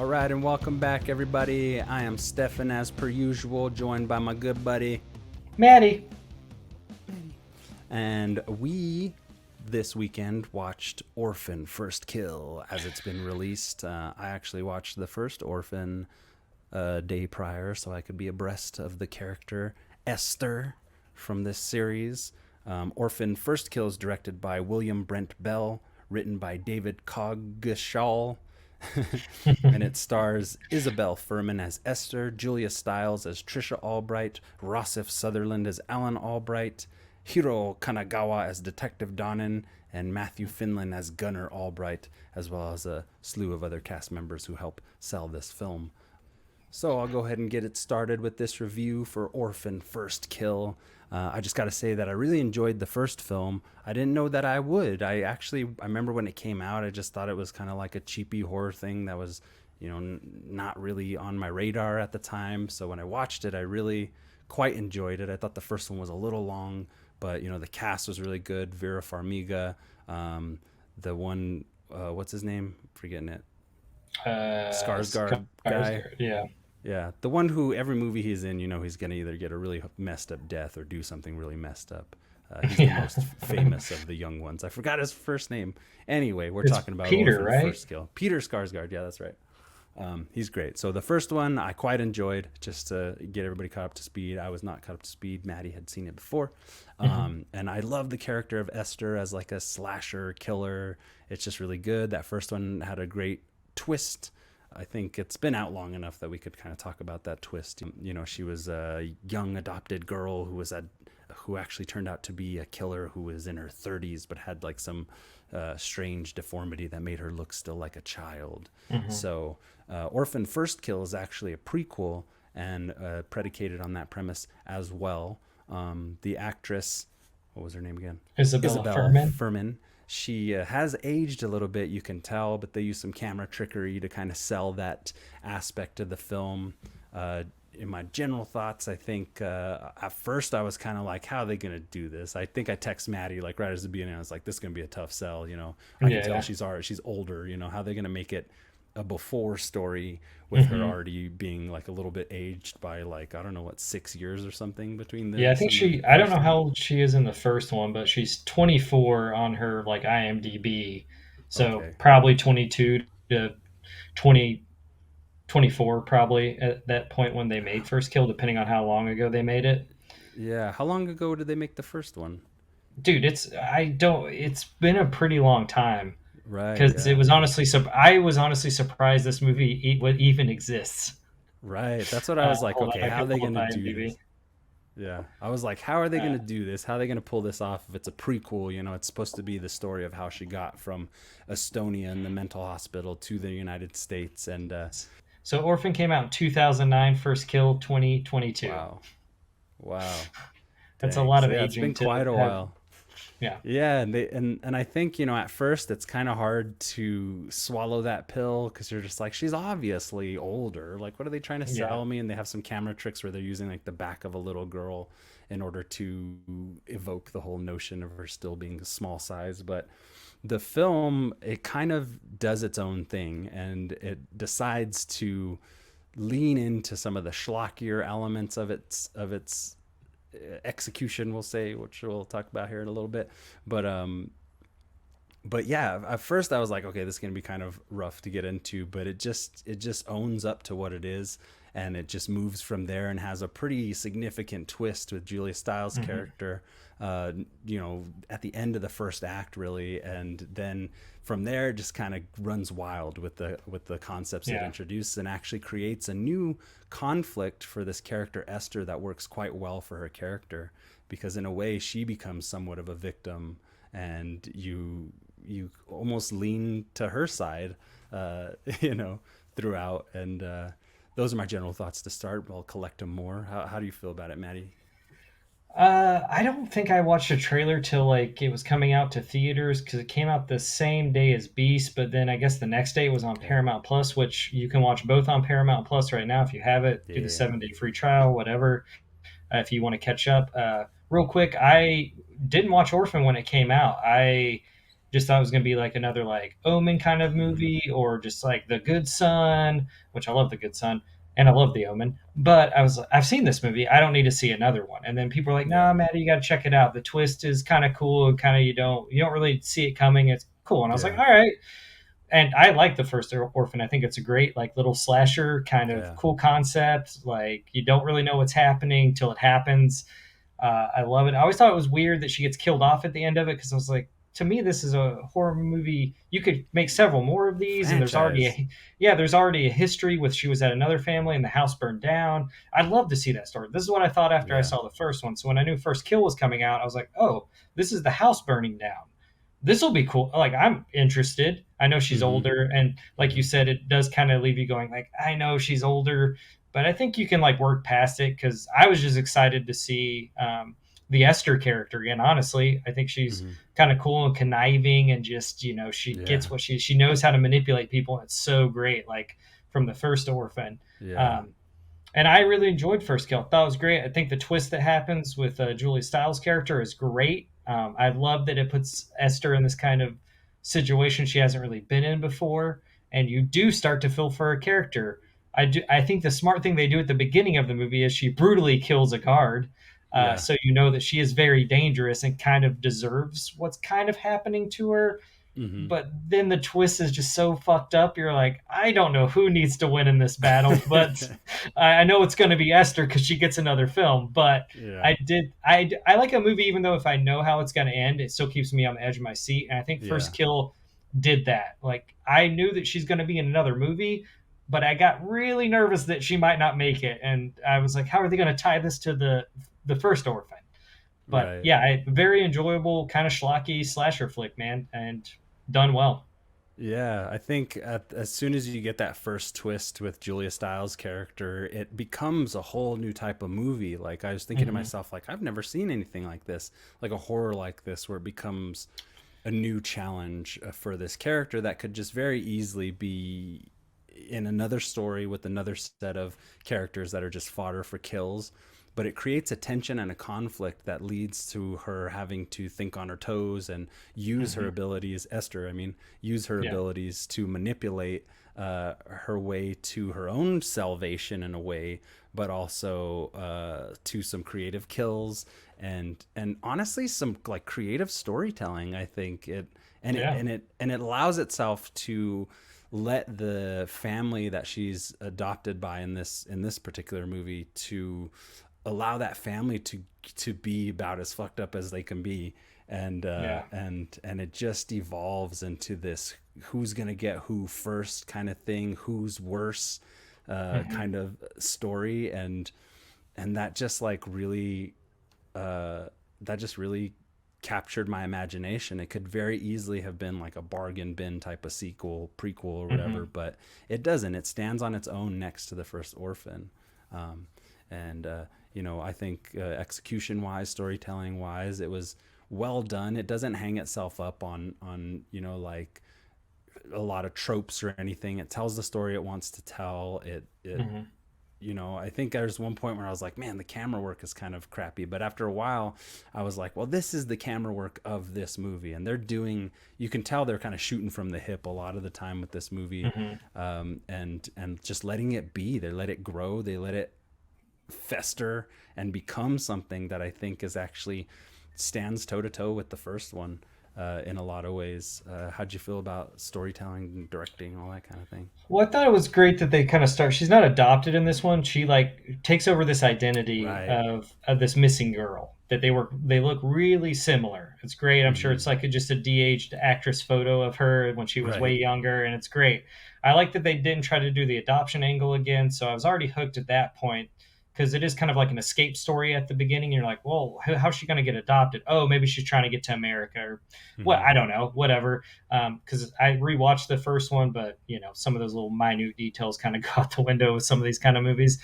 All right, and welcome back, everybody. I am Stefan, as per usual, joined by my good buddy. Maddie. And we, this weekend, watched Orphan First Kill as it's been released. I actually watched the first Orphan a day prior, so I could be abreast of the character Esther from this series. Orphan First Kill is directed by William Brent Bell, written by David Coggeshall, and it stars Isabel Furman as Esther, Julia Stiles as Trisha Albright, Rossif Sutherland as Alan Albright, Hiro Kanagawa as Detective Donnan, and Matthew Finlan as Gunnar Albright, as well as a slew of other cast members who help sell this film. So I'll go ahead and get it started with this review for Orphan First Kill. I just got to say that I really enjoyed the first film. I didn't know that I would. I remember when it came out, I just thought it was kind of like a cheapy horror thing that was, not really on my radar at the time. So when I watched it, I really quite enjoyed it. I thought the first one was a little long, but the cast was really good. Vera Farmiga, the one, what's his name? I'm forgetting it. Skarsgård guy. Yeah. Yeah, the one who every movie he's in, he's gonna either get a really messed up death or do something really messed up. He's the Yeah. most famous of the young ones. I forgot his first name. Anyway, we're It's talking about Peter, Orphan right? First Kill. Peter Skarsgård. Yeah, that's right. He's great. So the first one I quite enjoyed. Just to get everybody caught up to speed. I was not caught up to speed. Maddie had seen it before, and I love the character of Esther as like a slasher killer. It's just really good. That first one had a great twist. I think it's been out long enough that we could kind of talk about that twist. She was a young adopted girl who actually turned out to be a killer who was in her 30s but had like some strange deformity that made her look still like a child. So Orphan First Kill is actually a prequel and predicated on that premise as well. The actress, what was her name again? Isabella Isabel Furman. Furman. She has aged a little bit, you can tell, but they use some camera trickery to kind of sell that aspect of the film. In my general thoughts, I think at first I was kind of like, how are they going to do this? I think I text Maddie like right at the beginning. I was like, this is going to be a tough sell. I can tell Yeah. she's older. How are they going to make it a before story with her already being like a little bit aged by like, I don't know what, 6 years or something between Yeah, I this think and the I don't first know one. how old she is in the first one, but she's 24 on her like IMDb. So Okay. probably 22 to 20 24 probably at that point when they made First Kill, depending on how long ago they made it. Yeah. How long ago did they make the first one? Dude, it's been a pretty long time Right. because it Yeah. was honestly I was honestly surprised this movie what even exists. Right. That's what I was like, Hold on, okay, I how are can they pull going up to do IMDb. this? Yeah. I was like, how are they going Uh, to do this? How are they going to pull this off if it's a prequel? It's supposed to be the story of how she got from Estonia in the mental hospital to the United States. And so Orphan came out in 2009, First Kill 2022. wow. Wow. That's a Dang. lot So of yeah, it's aging been to quite a have. while. Yeah. Yeah, and I think at first it's kind of hard to swallow that pill because you're just like she's obviously older. Like, what are they trying to Yeah. sell me? And they have some camera tricks where they're using like the back of a little girl in order to evoke the whole notion of her still being a small size. But the film, it kind of does its own thing and it decides to lean into some of the schlockier elements of its execution, we'll say, which we'll talk about here in a little bit. But but yeah, at first I was like, okay, this is gonna be kind of rough to get into, but it just owns up to what it is, and it just moves from there and has a pretty significant twist with Julia Stiles' Hmm. character. At the end of the first act, really, and then from there, it just kind of runs wild with the concepts it Yeah. introduces and actually creates a new conflict for this character Esther that works quite well for her character because in a way she becomes somewhat of a victim and you almost lean to her side, uh, you know, throughout. And those are my general thoughts to start. I'll collect them more. How do you feel about it, Maddie? I don't think I watched a trailer till like it was coming out to theaters because it came out the same day as Beast, but then I guess the next day it was on Okay. Paramount Plus, which you can watch both on Paramount Plus right now if you have it. Do the Yeah. 7 day free trial, whatever. If you want to catch up. Real quick, I didn't watch Orphan when it came out. I Just thought it was going to be like another like Omen kind of Hmm. movie, or just like The Good Son, which I love The Good Son and I love The Omen. But I've seen this movie. I don't need to see another one. And then people are like, Yeah. "Nah, Maddie, you got to check it out. The twist is kind of cool, and kind of you don't really see it coming. It's cool." And I was like, Yeah. "All right." And I like the first Orphan. I think it's a great like little slasher kind of Yeah. cool concept. Like you don't really know what's happening till it happens. I love it. I always thought it was weird that she gets killed off at the end of it because I was like, to me, this is a horror movie. You could make several more of these, and Franchise. there's already a history with she was at another family and the house burned down. I'd love to see that story. This is what I thought after I Yeah. saw the first one. So when I knew First Kill was coming out, I was like, oh, this is the house burning down. This will be cool. Like I'm interested. I know she's Hmm. older, and like you Hmm. said, it does kind of leave you going like, I know she's older, but I think you can like work past it because I was just excited to see the Esther character again. Honestly, I think she's Hmm. kind of cool and conniving, and just she gets Yeah. what she knows how to manipulate people. And it's so great, like from the first Orphan. Yeah. Um, and I really enjoyed First Kill. Thought it was great. I think the twist that happens with Julia Stiles' character is great. I love that it puts Esther in this kind of situation she hasn't really been in before, and you do start to feel for her character. I think the smart thing they do at the beginning of the movie is she brutally kills a guard, Yeah. so you know that she is very dangerous and kind of deserves what's kind of happening to her. Hmm. But then the twist is just so fucked up. You're like, I don't know who needs to win in this battle, but I know it's going to be Esther because she gets another film. But Yeah. I like a movie even though if I know how it's going to end, it still keeps me on the edge of my seat. And I think First Yeah. Kill did that. Like I knew that she's going to be in another movie, but I got really nervous that she might not make it, and I was like, how are they going to tie this to the first Orphan? But Right. yeah, very enjoyable kind of schlocky slasher flick, man, and done well. Yeah, I think as soon as you get that first twist with Julia Stiles' character, it becomes a whole new type of movie. Like I was thinking to Hmm. myself, like I've never seen anything like this, like a horror like this, where it becomes a new challenge for this character that could just very easily be in another story with another set of characters that are just fodder for kills. But it creates a tension and a conflict that leads to her having to think on her toes and use her Hmm. abilities, Esther, I mean, use her Yeah. abilities to manipulate her way to her own salvation in a way, but also to some creative kills and honestly some like creative storytelling. I think Yeah. it allows itself to let the family that she's adopted by in this particular movie to allow that family to be about as fucked up as they can be, Yeah. and it just evolves into this who's gonna get who first kind of thing, who's worse Hmm. kind of story, and that just like really uh, that just really captured my imagination. It could very easily have been like a bargain bin type of sequel, prequel, or whatever, Hmm. but it doesn't. It stands on its own next to the first Orphan. Um, and, I think execution wise, storytelling wise, it was well done. It doesn't hang itself up on, like a lot of tropes or anything. It tells the story it wants to tell. Hmm. I think there's one point where I was like, man, the camera work is kind of crappy. But after a while, I was like, well, this is the camera work of this movie. And you can tell they're kind of shooting from the hip a lot of the time with this movie. Hmm. And just letting it be. They let it grow, they let it fester and become something that I think is actually stands toe to toe with the first one in a lot of ways. How'd you feel about storytelling, directing, all that kind of thing? Well, I thought it was great that they kind of start. She's not adopted in this one. She like takes over this identity Right. of this missing girl. That they look really similar. It's great. I'm sure Mm-hmm. it's like just a de-aged actress photo of her when she was way Right. younger, and it's great. I like that they didn't try to do the adoption angle again. So I was already hooked at that point because it is kind of like an escape story at the beginning. You're like, well, how's she going to get adopted? Oh, maybe she's trying to get to America or what? Mm-hmm. I don't know. Whatever, because I rewatched the first one, but some of those little minute details kind of go out the window with some of these kind of movies.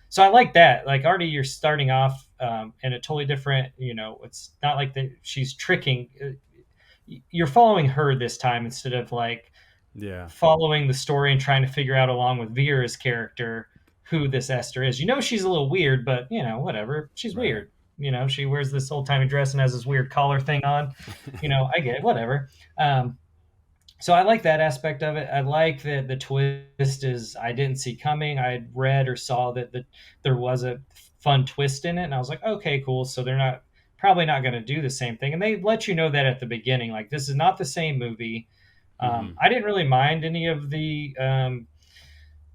So I like that. Like already you're starting off in a totally different. It's not like that she's tricking. You're following her this time instead of like Yeah. following the story and trying to figure out along with Vera's character who this Esther is. She's a little weird, but whatever. She's Right. weird. She wears this old timey dress and has this weird collar thing on. I get it, whatever. Um, so I like that aspect of it. I like that the twist is I didn't see coming. I had read or saw that there was a fun twist in it, and I was like, okay, cool. So they're not probably not going to do the same thing, and they let you know that at the beginning. Like this is not the same movie. Hmm. I didn't really mind any of the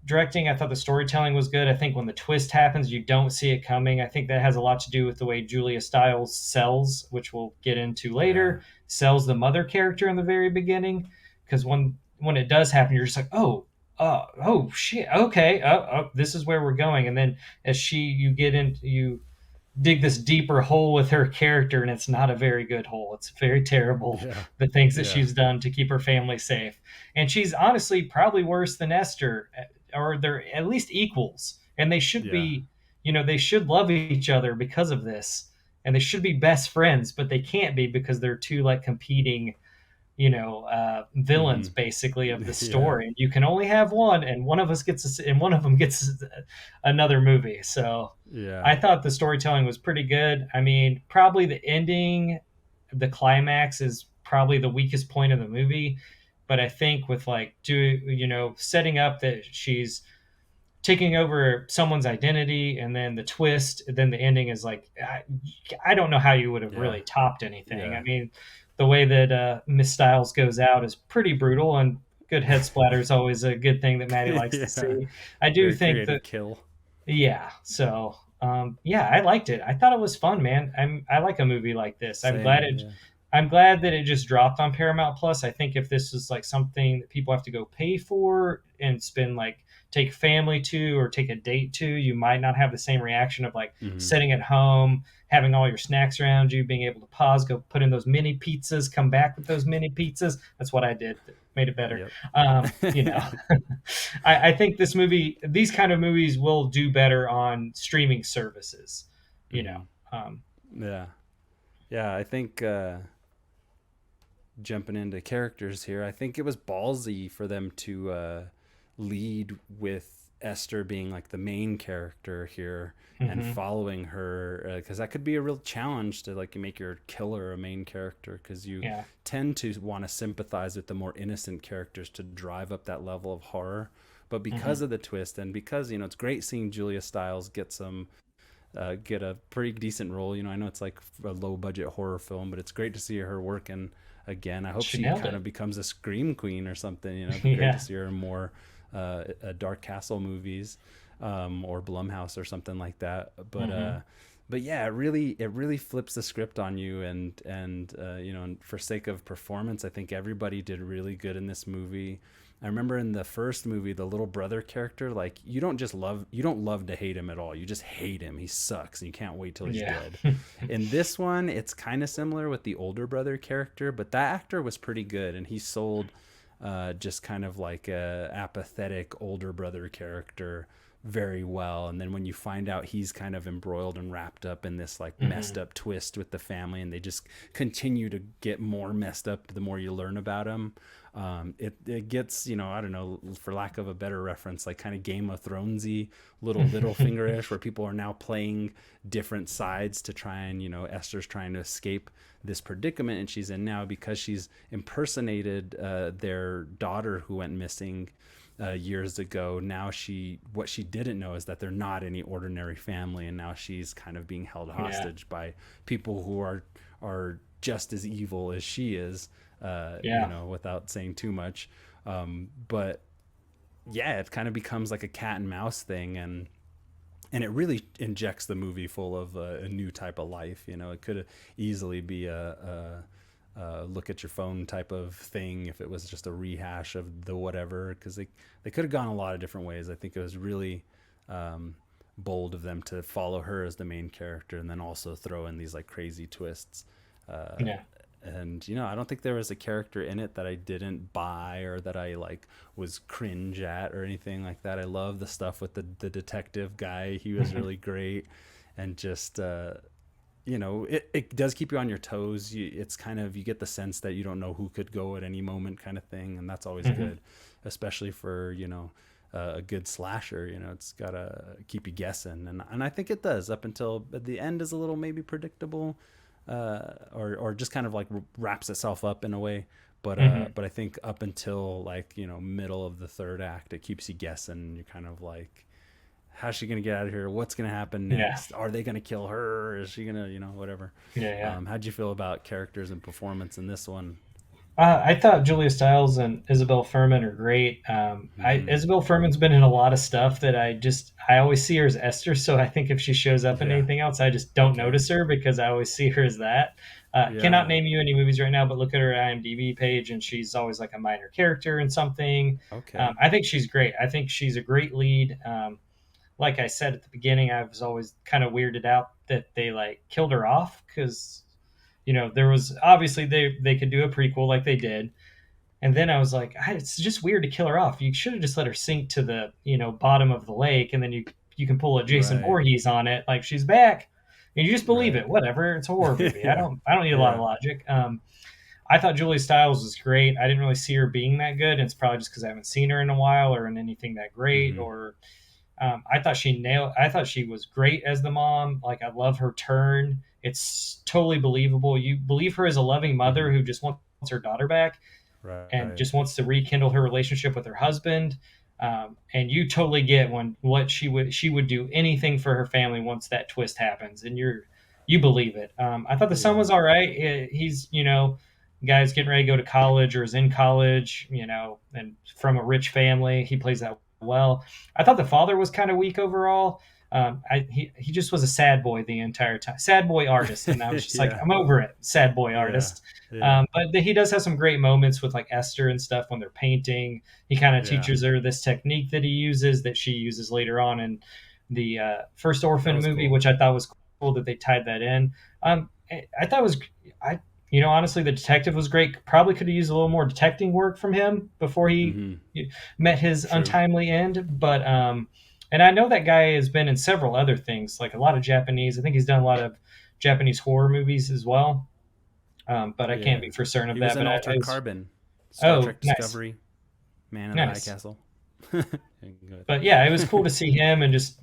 directing. I thought the storytelling was good. I think when the twist happens, you don't see it coming. I think that has a lot to do with the way Julia Stiles sells, which we'll get into Yeah. later, sells the mother character in the very beginning. Because when it does happen, you're just like, oh shit, okay, this is where we're going. And then as you get into you dig this deeper hole with her character, and it's not a very good hole. It's very terrible, Yeah. the things that Yeah. she's done to keep her family safe. And she's honestly probably worse than Esther, or they're at least equals. And they should Yeah. be, they should love each other because of this. And they should be best friends, but they can't be because they're two like competing villains Hmm. basically of the Yeah. story. And you can only have one, and one of them gets another movie. So Yeah. I thought the storytelling was pretty good. I mean, probably the ending, the climax is probably the weakest point of the movie. But I think with like setting up that she's taking over someone's identity, and then the twist, and then the ending is like I don't know how you would have Yeah. really topped anything. I Yeah. mean, the way that Miss Styles goes out is pretty brutal, and good head splatter is always a good thing that Maddie likes to Yeah. see. I do Very think that creative kill. yeah. So, yeah, I liked it. I thought it was fun, man. I like a movie like this. Same. Yeah. I'm glad that it just dropped on Paramount Plus. I think if this was like something that people have to go pay for and spend like take family to or take a date to, you might not have the same reaction of like Hmm. sitting at home, having all your snacks around you, being able to pause, go put in those mini pizzas, come back with those mini pizzas. That's what I did. Made it better. Yep. You know. I think these kind of movies will do better on streaming services. You know, Hmm. um, Yeah. Yeah. I think jumping into characters here, I think it was ballsy for them to lead with Esther being like the main character here and mhm. following her, because that could be a real challenge to like make your killer a main character, because you Yeah, tend to want to sympathize with the more innocent characters to drive up that level of horror. But because mhm. of the twist, and because it's great seeing Julia Stiles get a pretty decent role. I know it's like a low budget horror film, but it's great to see her working again. I hope She she nailed kind it. of becomes a scream queen or something. It'd be great to Yeah. see her in more Dark Castle movies, or Blumhouse or something like that. Hmm. But yeah, it really flips the script on you, and for sake of performance, I think everybody did really good in this movie. I remember in the first movie, the little brother character, like you don't love to hate him at all. You just hate him. He sucks, and you can't wait till he's Yeah. dead. In this one, it's kind of similar with the older brother character, but that actor was pretty good, and he sold just kind of like a apathetic older brother character very well. And then when you find out he's kind of embroiled and wrapped up in this like messed Hmm. up twist with the family, and they just continue to get more messed up the more you learn about him. It gets, I don't know, for lack of a better reference, like kind of Game of Thronesy, little fingerish, where people are now playing different sides to try and, Esther's trying to escape this predicament and she's in now because she's impersonated their daughter who went missing years ago. Now what she didn't know is that they're not any ordinary family, and now she's kind of being held Yeah. hostage by people who are just as evil as she is, Yeah. without saying too much. But yeah, it kind of becomes like a cat and mouse thing, and it really injects the movie full of a new type of life. It could easily be a look at your phone type of thing if it was just a rehash of the whatever, because they could have gone a lot of different ways. I think it was really um, bold of them to follow her as the main character and then also throw in these like crazy twists. Uh, Yeah. and I don't think there was a character in it that I didn't buy or that I like was cringe at or anything like that. I love the stuff with the detective guy. He was really great, and just it does keep you on your toes. It's kind of, you get the sense that you don't know who could go at any moment kind of thing, and that's always Hmm. good, especially for a good slasher. You know, it's gotta keep you guessing, and I think it does up until the end is a little maybe predictable, or just kind of like wraps itself up in a way. Hmm. But I think up until like middle of the third act, it keeps you guessing. You're kind of like, how's she gonna get out of here? What's gonna happen Yeah, next? Are they gonna kill her? Is she gonna whatever? yeah, yeah. How'd you feel about characters and performance in this one? I thought Julia Stiles and Isabel Furman are great. Mm-hmm. Isabel Furman's been in a lot of stuff that I always see her as Esther. So I think if she shows up in Yeah. anything else, I just don't Okay. notice her because I always see her as that. Cannot Yeah. name you any movies right now, but look at her IMDb page, and she's always like a minor character in something. Okay. I think she's great. I think she's a great lead. Like I said at the beginning, I was always kind of weirded out that they like killed her off because there was obviously they could do a prequel like they did, and then I was like, it's just weird to kill her off. You should have just let her sink to the bottom of the lake, and then you can pull a Jason Right. Voorhees on it, like she's back, and you just believe Right. it. Whatever, it's a horror movie. I Yeah. don't need a lot of Yeah. logic. I thought Julie Stiles was great. I didn't really see her being that good. And it's probably just because I haven't seen her in a while or in anything that great. Mm-hmm. Or I thought she nailed. I thought she was great as the mom. Like I love her turn. It's totally believable. You believe her as a loving Mm-hmm. mother who just wants her daughter back and Right. just wants to rekindle her relationship with her husband. And you totally get when what she would do anything for her family once that twist happens, and you believe it. I thought the son Yeah. was all right. He's guy's getting ready to go to college or is in college, and from a rich family. He plays that well. I thought the father was kind of weak overall. He just was a sad boy the entire time, sad boy artist, and I was just like, Yeah. I'm over it, sad boy Yeah. artist. Yeah. But he does have some great moments with like Esther and stuff when they're painting. He kind of Yeah. teaches her this technique that he uses that she uses later on in the first That Orphan was movie, cool. which I thought was cool that they tied that in. I thought it was I honestly the detective was great. Probably could have used a little more detecting work from him before he Mm-hmm. met his True. untimely end. But and I know that guy has been in several other things, like a lot of Japanese. I think he's done a lot of Japanese horror movies as well. But I can't Yeah. be for certain of He was that. in But I Altered was Carbon, Star oh Trek nice, Discovery, Man in the High nice. Castle. You can go with But that. yeah, it was cool to see him and just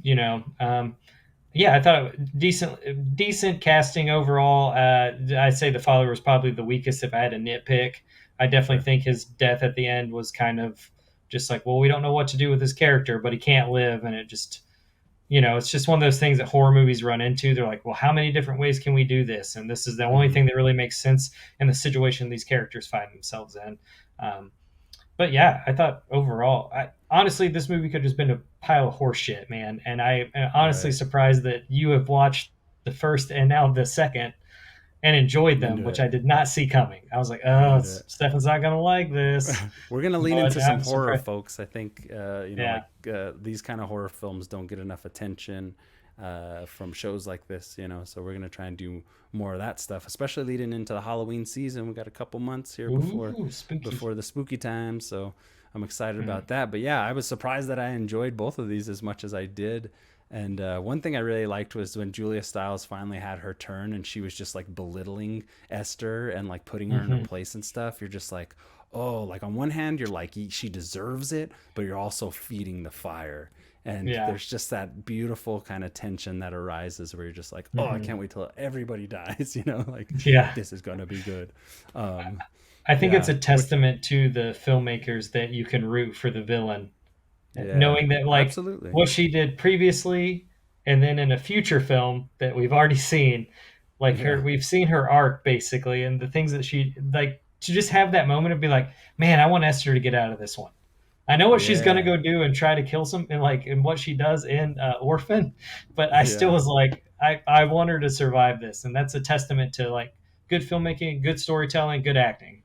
yeah, I thought it decent casting overall. I'd say the father was probably the weakest if I had to nitpick. I definitely Sure. think his death at the end was kind of just like, well, we don't know what to do with this character, but he can't live, and it just it's just one of those things that horror movies run into. They're like, well, how many different ways can we do this? And this is the only Mm-hmm. thing that really makes sense in the situation these characters find themselves in. Um, but yeah, I thought overall, honestly, this movie could have just been a pile of horse shit, man. And I am honestly Right. surprised that you have watched the first and now the second and enjoyed I'm them, into which it. I did not see coming. I was like, I'm oh, into it. Stefan's not gonna like this, We're gonna lean but into some I'm horror, surprised. folks. I think Yeah. these kind of horror films don't get enough attention from shows like this. So we're gonna try and do more of that stuff, especially leading into the Halloween season. We got a couple months here Ooh, spooky. before the spooky time, so I'm excited Mm-hmm. about that. But yeah, I was surprised that I enjoyed both of these as much as I did. And one thing I really liked was when Julia Stiles finally had her turn and she was just like belittling Esther and like putting her in her Mm-hmm. place and stuff. You're just like, oh, like on one hand, you're like, she deserves it, but you're also feeding the fire. And Yeah. there's just that beautiful kind of tension that arises where you're just like, oh, I Mm-hmm. can't wait till everybody dies, like Yeah. this is going to be good. Um, I think it's yeah. a testament to the filmmakers that you can root for the villain, Yeah, knowing that like absolutely. what she did previously and then in a future film that we've already seen, like Yeah. we've seen her arc basically, and the things that she like to just have that moment of be like, man, I want Esther to get out of this one. I know what she's gonna Yeah. go do and try to kill some, and what she does in Orphan, but I still Yeah. was like, I want her to survive this, and that's a testament to like good filmmaking, good storytelling, good acting.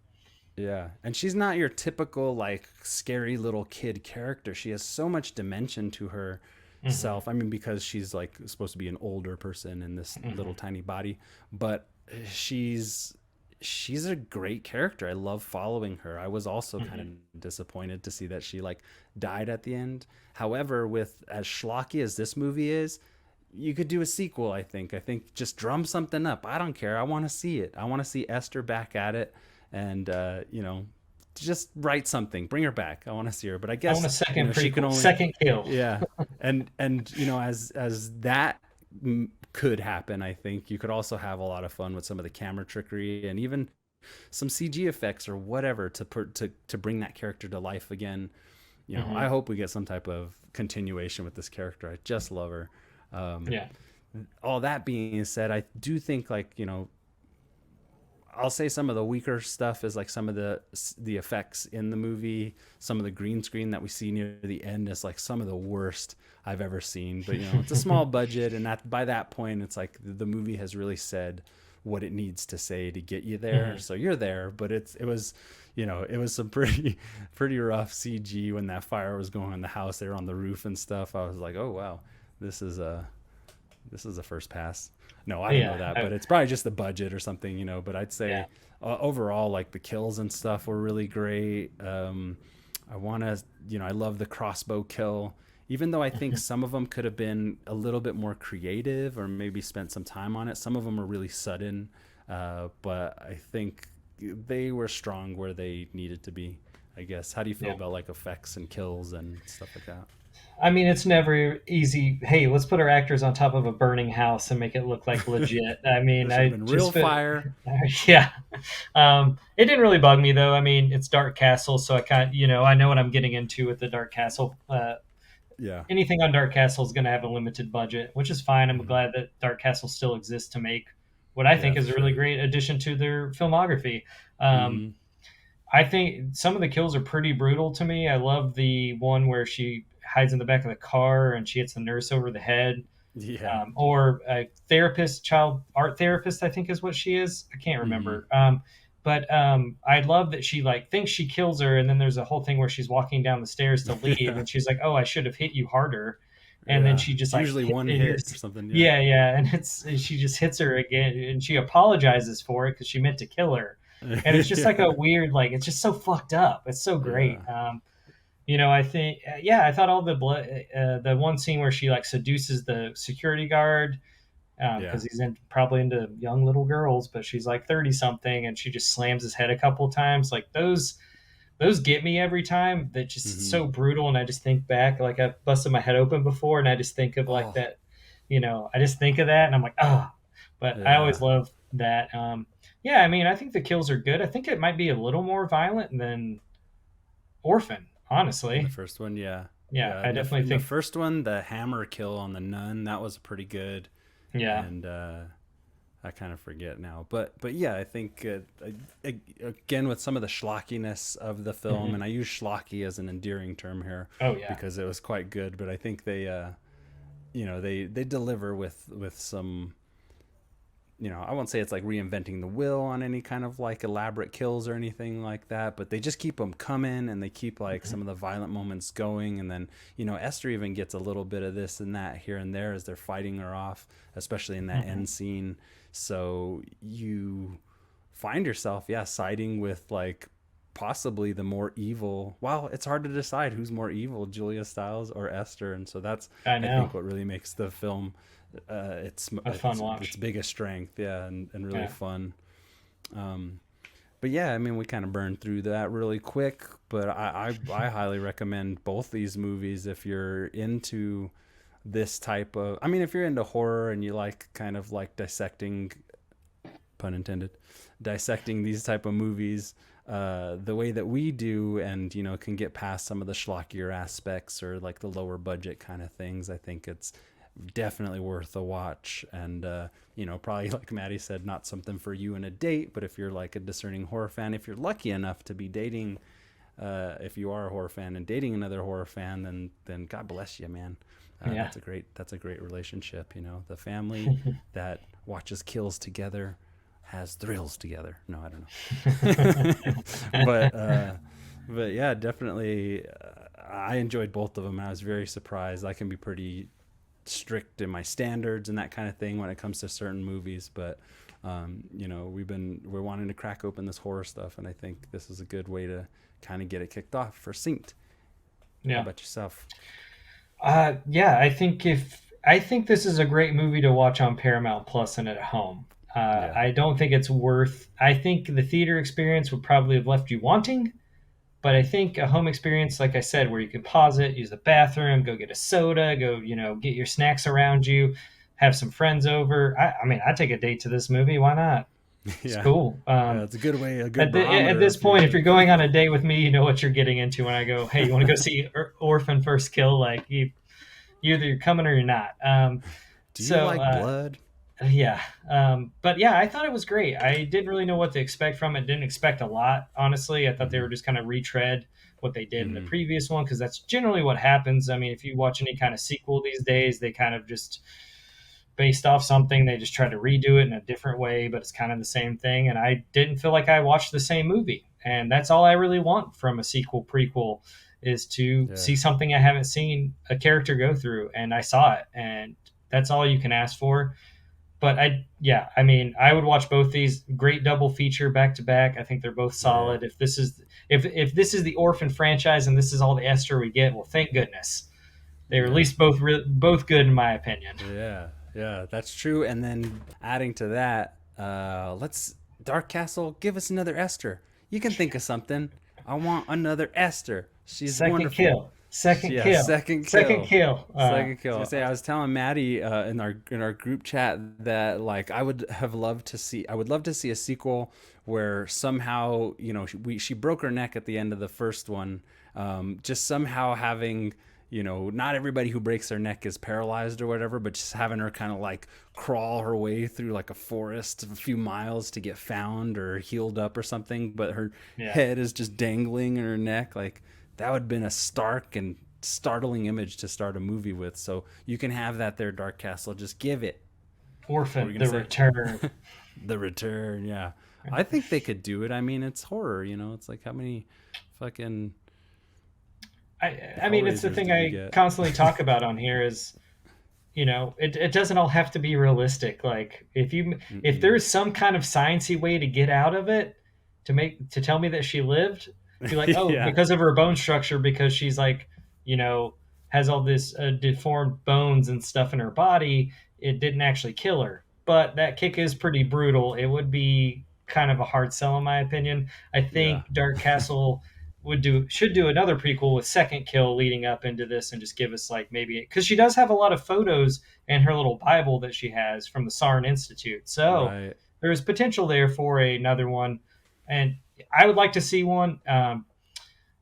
Yeah. And she's not your typical like scary little kid character. She has so much dimension to Hmm. herself. I mean, because she's like supposed to be an older person in this little Hmm. tiny body, but she's she's a great character. I love following her. I was also kind Hmm. of disappointed to see that she like died at the end. However, with as schlocky as this movie is, you could do a sequel. I think just drum something up. I don't care. I want to see it. I want to see Esther back at it, and just write something, bring her back. I want to see her. But I I want guess a second she can prequel, only, second kill. yeah. And as that could happen, I think you could also have a lot of fun with some of the camera trickery and even some CG effects or whatever to bring that character to life again. I Hmm. hope we get some type of continuation with this character. I just love her. Um, Yeah. all that being said, I do think I'll say some of the weaker stuff is like some of the effects in the movie. Some of the green screen that we see near the end is like some of the worst I've ever seen. But it's a small budget, and by that point, it's like the movie has really said what it needs to say to get you there. Hmm. So you're there, but it was some pretty pretty rough CG when that fire was going on in the house. They were on the roof and stuff. I was like, oh wow, this is a first pass. No, I don't know Yeah. that, but it's probably just the budget or something, But I'd Yeah. say overall, like the kills and stuff were really great. I want to, I love the crossbow kill, even though I think some of them could have been a little bit more creative or maybe spent some time on it. Some of them are really sudden, but I think they were strong where they needed to be. I guess. How do you feel Yeah. about like effects and kills and stuff like that? I mean, it's never easy. Hey, let's put our actors on top of a burning house and make it look like legit. I There mean, should have I been real just feel, fire. yeah. It didn't really bug me though. I mean, it's Dark Castle, so I know what I'm getting into with the Dark Castle. Yeah. Anything on Dark Castle is going to have a limited budget, which is fine. I'm Mhm. glad that Dark Castle still exists to make what I Yeah, think for is a really sure. great addition to their filmography. Um, Hmm. I think some of the kills are pretty brutal to me. I love the one where she hides in the back of the car and she hits the nurse over the head. Yeah. Or a therapist, child art therapist, I think is what she is. I can't Hmm. remember. But I love that she like thinks she kills her, and then there's a whole thing where she's walking down the stairs to leave, Yeah. and she's like, "Oh, I should have hit you harder," and then Yeah. she just It's like usually one hit or something. Yeah. yeah, yeah, and she just hits her again, and she apologizes for it because she meant to kill her, and it's just like a Yeah. weird like it's just so fucked up. It's so great. Yeah. I think, yeah, I thought all the blood, the one scene where she like seduces the security guard Yeah. because probably into young little girls, but she's like 30 something, and she just slams his head a couple of times. Like those get me every time. That just it's Hmm. so brutal, and I just think back like I've busted my head open before, and I just think of like Oh, that. I just think of that, and I'm like, ah. But I always yeah. love that. Yeah, I mean, I think the kills are good. I think it might be a little more violent than Orphan, In the honestly. first one, yeah. Yeah, Yeah. I definitely In the think. first one, the hammer kill on the nun, that was pretty good. Yeah. And I kind of forget now, but yeah, I think again with some of the schlockiness of the film, Hmm. and I use schlocky as an endearing term here Oh yeah. because it was quite good. But I think they deliver with some, I won't say it's like reinventing the wheel on any kind of like elaborate kills or anything like that, but they just keep them coming and they keep like Mhm. some of the violent moments going. And then, Esther even gets a little bit of this and that here and there as they're fighting her off, especially in that Mhm. end scene. So you find yourself, yeah, siding with like possibly the more evil. Well, it's hard to decide who's more evil, Julia Stiles or Esther. And so that's, I I know. think, what really makes the film its A fun its watch. biggest strength, yeah, and really Yeah. fun. Um, but yeah, I mean, we kind of burned through that really quick. But I highly recommend both these movies if you're into this type of. I mean, if you're into horror and you like kind of like dissecting, pun intended, dissecting these type of movies. The way that we do, and can get past some of the schlockier aspects or like the lower budget kind of things. I think it's definitely worth a watch. And probably like Maddie said, not something for you in a date, but if you're like a discerning horror fan, if you're lucky enough to be dating, if you are a horror fan and dating another horror fan, then God bless you, man. Yeah. That's a great relationship. The family that watches kills together has thrills together. No, I don't know. But yeah, definitely. I enjoyed both of them. I was very surprised. I can be pretty strict in my standards and that kind of thing when it comes to certain movies, but we're wanting to crack open this horror stuff, and I think this is a good way to kind of get it kicked off for Synced. How Yeah. about yourself? Yeah. I think this is a great movie to watch on Paramount Plus and at home. Yeah. I don't think it's worth. I think the theater experience would probably have left you wanting, But I think a home experience, like I said, where you can pause it, use the bathroom, go get a soda, go, get your snacks around you, have some friends over. I mean, I take a date to this movie. Why not? It's Yeah. cool. Yeah, it's a good way, a good At barometer this if you're point, if you're going on a date with me, you know what you're getting into when I go, hey, you want to go see Orphan First Kill? Like, either you're coming or you're not. do you So, like blood? yeah. But yeah, I thought it was great. I didn't really know what to expect from it. Didn't expect a lot, honestly. I thought they Mm-hmm. were just kind of retread what they did in the Mm-hmm. previous one, because that's generally what happens. I mean, if you watch any kind of sequel these days, they kind of just based off something, they just try to redo it in a different way, but it's kind of the same thing. And I didn't feel like I watched the same movie. And that's all I really want from a sequel prequel, is to Yeah. see something I haven't seen a character go through, and I saw it, and that's all you can ask for. But I mean, I would watch both these. Great double feature back to back. I think they're both Yeah. solid. If this is the Orphan franchise and this is all the Esther we get, well, thank goodness. They were at Yeah. least both good in my opinion. Yeah. Yeah. That's true. And then adding to that, let's Dark Castle, give us another Esther. You can think of something. I want another Esther. She's Second wonderful. kill. Second Yeah, kill. second Second kill. kill. Second kill. I was telling Maddie in our group chat that like I would have loved to see. I would love to see a sequel where somehow she broke her neck at the end of the first one. Just somehow having not everybody who breaks their neck is paralyzed or whatever, but just having her kind of like crawl her way through like a forest a few miles to get found or healed up or something. But her Yeah. head is just dangling in her neck like. That would have been a stark and startling image to start a movie with. So you can have that there, Dark Castle. Just give it. Orphan, the return. The return, yeah. I think they could do it. I mean, it's horror, It's like how many fucking. I mean, it's the thing I constantly talk about on here is, it doesn't all have to be realistic. Like if there's some kind of sciencey way to get out of it, to tell me that she lived, be like, oh, Yeah. because of her bone structure, because she's like, has all this deformed bones and stuff in her body, it didn't actually kill her. But that kick is pretty brutal. It would be kind of a hard sell, in my opinion. I think Yeah. Dark Castle should do another prequel with Second Kill leading up into this, and just give us like maybe, because she does have a lot of photos in her little Bible that she has from the Sarn Institute. So Right. there's potential there for another one, and I would like to see one.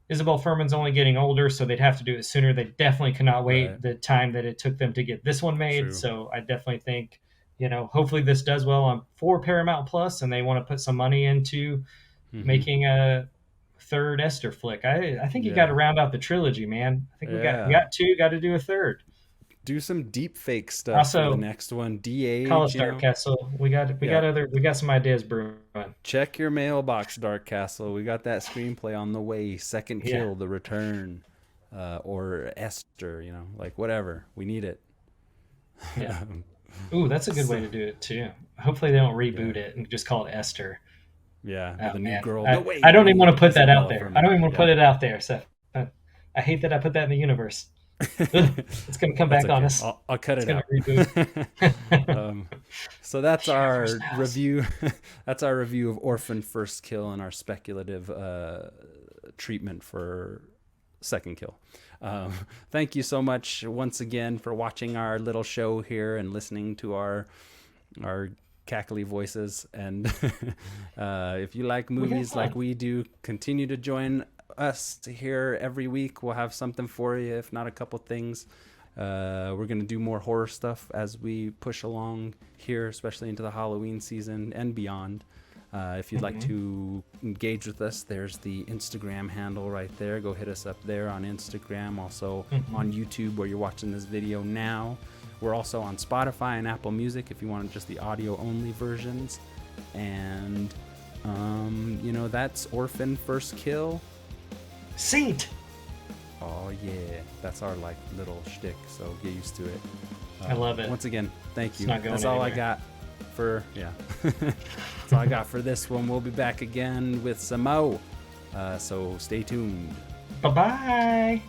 Isabel Furman's only getting older, so they'd have to do it sooner. They definitely cannot wait Right. the time that it took them to get this one made. True. So I definitely think, hopefully this does well for Paramount Plus, and they want to put some money into making a third Esther flick. I think you got to round out the trilogy, man. I think we got two. Got to do a third. Do some deep fake stuff Also, for the next one. DH. Call us Dark Castle. We got some ideas brewing. Check your mailbox, Dark Castle. We got that screenplay on the way. Second Kill, The Return, or Esther. Like whatever. We need it. Yeah. Ooh, that's a good way to do it too. Hopefully they don't reboot it and just call it Esther. Yeah, the new girl. I don't even want to put that out there. I don't even want to put it out there. So I hate that I put that in the universe. It's gonna come back on us. I'll cut it out. Reboot. So that's our review. That's our review of Orphan First Kill and our speculative treatment for Second Kill. Thank you so much once again for watching our little show here and listening to our cackly voices. And if you like movies like we do, continue to join us here every week. We'll have something for you, if not a couple things. We're going to do more horror stuff as we push along here, especially into the Halloween season and beyond. If you'd like to engage with us, there's the Instagram handle right there. Go hit us up there on Instagram, also on YouTube where you're watching this video now. We're also on Spotify and Apple Music if you want just the audio only versions. And that's Orphan First Kill. Saint. Oh yeah, that's our little shtick, so get used to it. I love it. Once again, thank you. That's all I got for that's all I got for this one. We'll be back again with some more. So stay tuned. Bye-bye.